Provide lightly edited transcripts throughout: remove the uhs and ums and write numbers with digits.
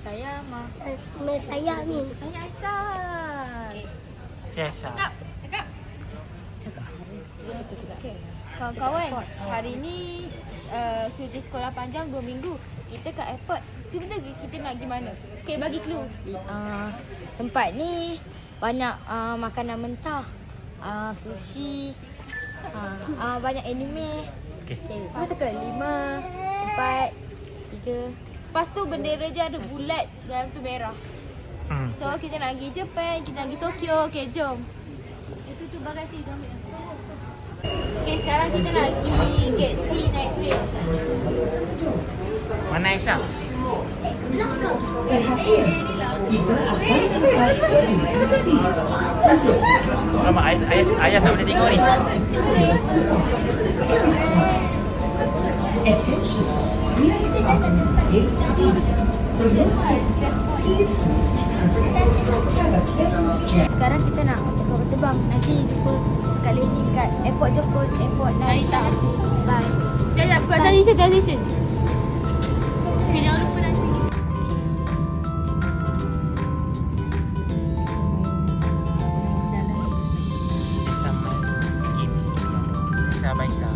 saya Ma. Saya Amin. Saya Aisyah. Yes. Cakap. Okay. Kawan-kawan, hari ni cuti sekolah panjang 2 minggu. Kita kat airport. Sebenarnya kita nak pergi mana? Okay, bagi clue. Tempat ni banyak makanan mentah. Sushi. Banyak anime. Okey. Cuba tekan 5, 4, 3. Lepas tu bendera je ada bulat, dalam tu merah. So kita nak pergi Japan, kita nak pergi Tokyo. Okay, jom. Itu tu bagasi tu ambil. Okay, sekarang kita nak pergi Gate C naik place. Mana Aisyah? Lama ayah tak boleh tengok ni. Sekarang kita nak masuk kapal terbang. Nanti jumpa sekali ni kat airport Jepun, airport Narita. Bye. Jangan buat transition. Okay, jangan lupa nanti. Aisyah main games. Aisyah Aisyah.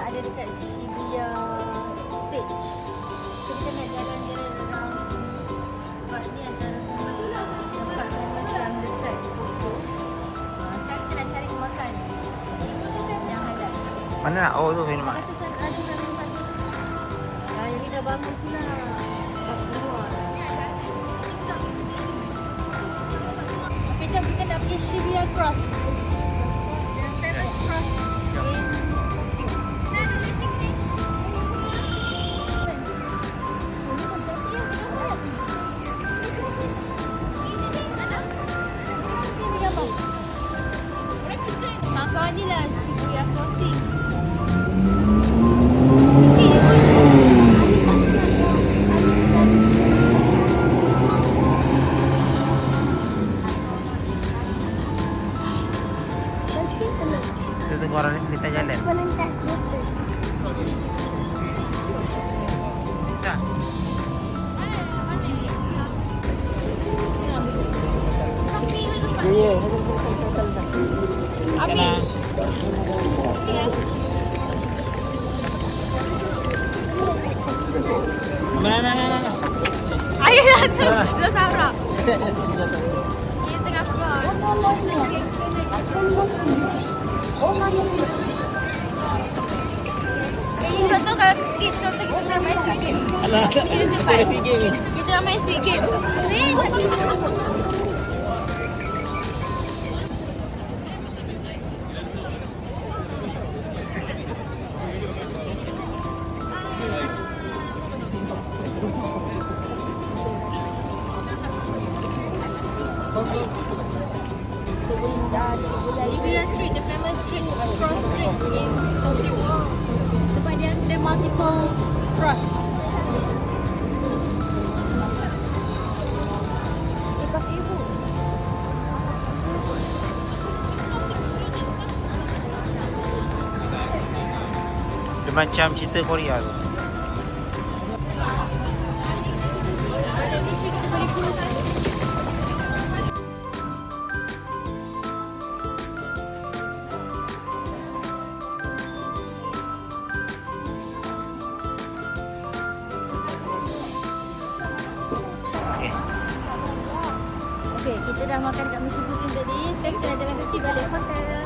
Ada dekat Shibuya Stage. So kita nak jalan-jalan around sini. Sebab ni antara tempat famous yang dekat Tokyo. Sekarang kita nak cari makan yang halal. Mana nak? Oh tu saya nak. Ada tempat tu. Yang ni dah bangun pula. Dah keluar. Okay, jom kita nak pergi Shibuya Cross. The famous cross in kawan ni lah Shibuya Crossing. Kita tengok orang kita jalan. Aisyah. Kena. Mana. Ayah datang. Dah sabrak. Kita tengah keluar. Ini contoh kalau kita nak main Squid Game. Alah, Kita cepat. Squid Game ni. Kita nak main Squid Game. Ni Shibuya Street, the famous street, cross street in Tokyo. Sebab dia ada multiple cross. macam cerita Korea tu. Ada misi kita boleh kurus. Okey. Okey, kita dah makan kat Mission Cuisine tadi. Sekarang kita nak jalan kaki balik hotel.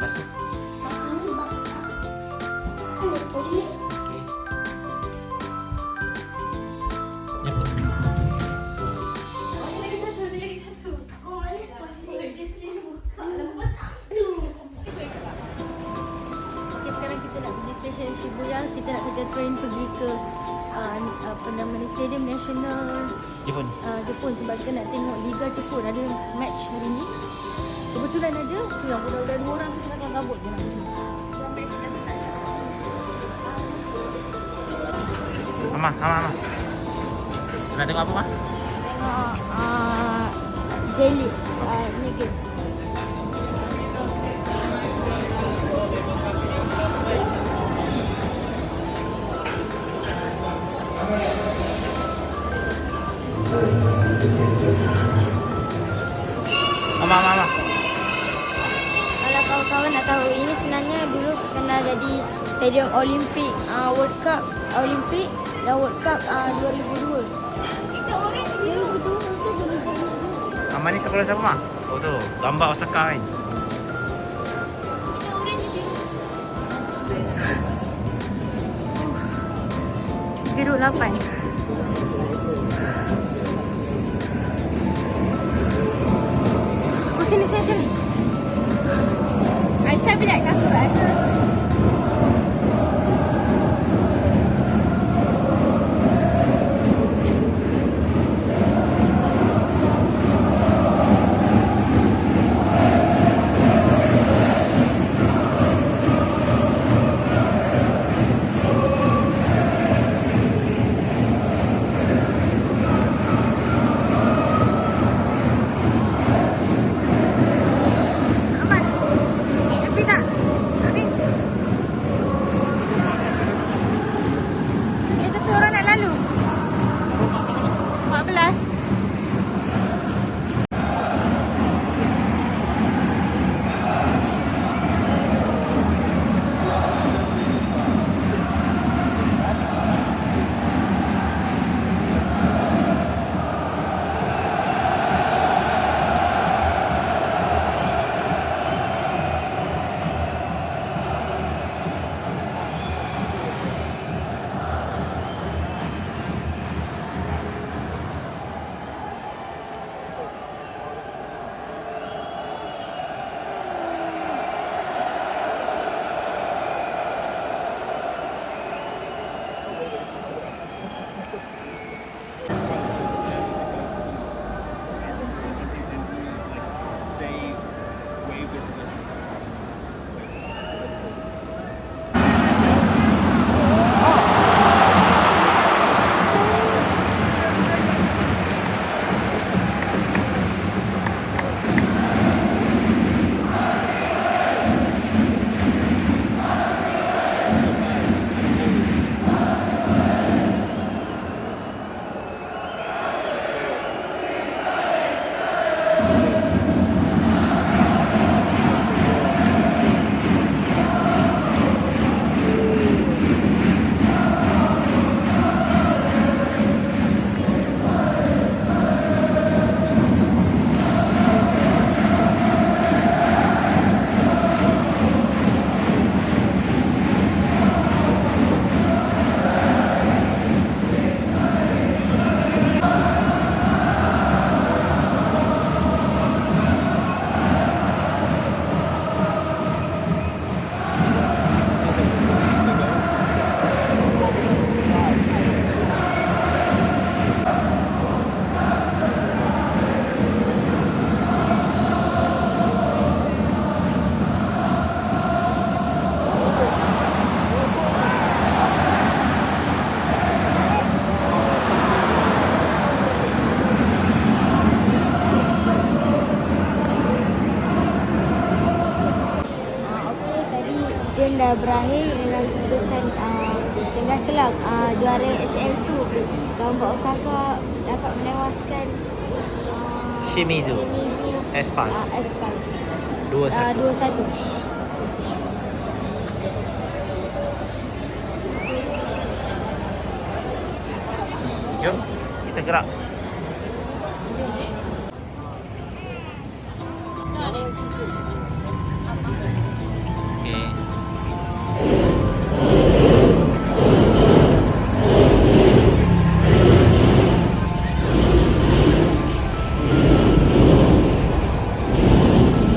Masuk. Okey. Ya, betul. Okey, sekarang kita nak pergi stesen Shibuya. Kita nak kerja train pergi ke apa nama ni, Stadium National Jepun. Jepun sebab kita nak tengok Liga Jepun ada match hari ni. Kebetulan ada tu yang budak-budak 2 orang tu tengah kabut je nak pergi. Mama. Nak tengok apa, Ma? Tengok jelly. Ni ke. Mama. Kalau kawan-kawan nak tahu, ini sebenarnya dulu pernah jadi Stadium Olimpik, World Cup Olimpik dan World Cup 2002. Kita orang 2002 ke 2002? Mama ni sekolah siapa, Ma? Oh tu, gambar Osaka kan. Kita orang ni Biru 8. Oh, sini. Aisyah bila takut Aisyah. game dah berakhir dengan keputusan Sengaselak juara SL2. Gamba Osaka dapat menewaskan Shimizu. Espas. Espas 2-1. 2-1. Jom kita gerak.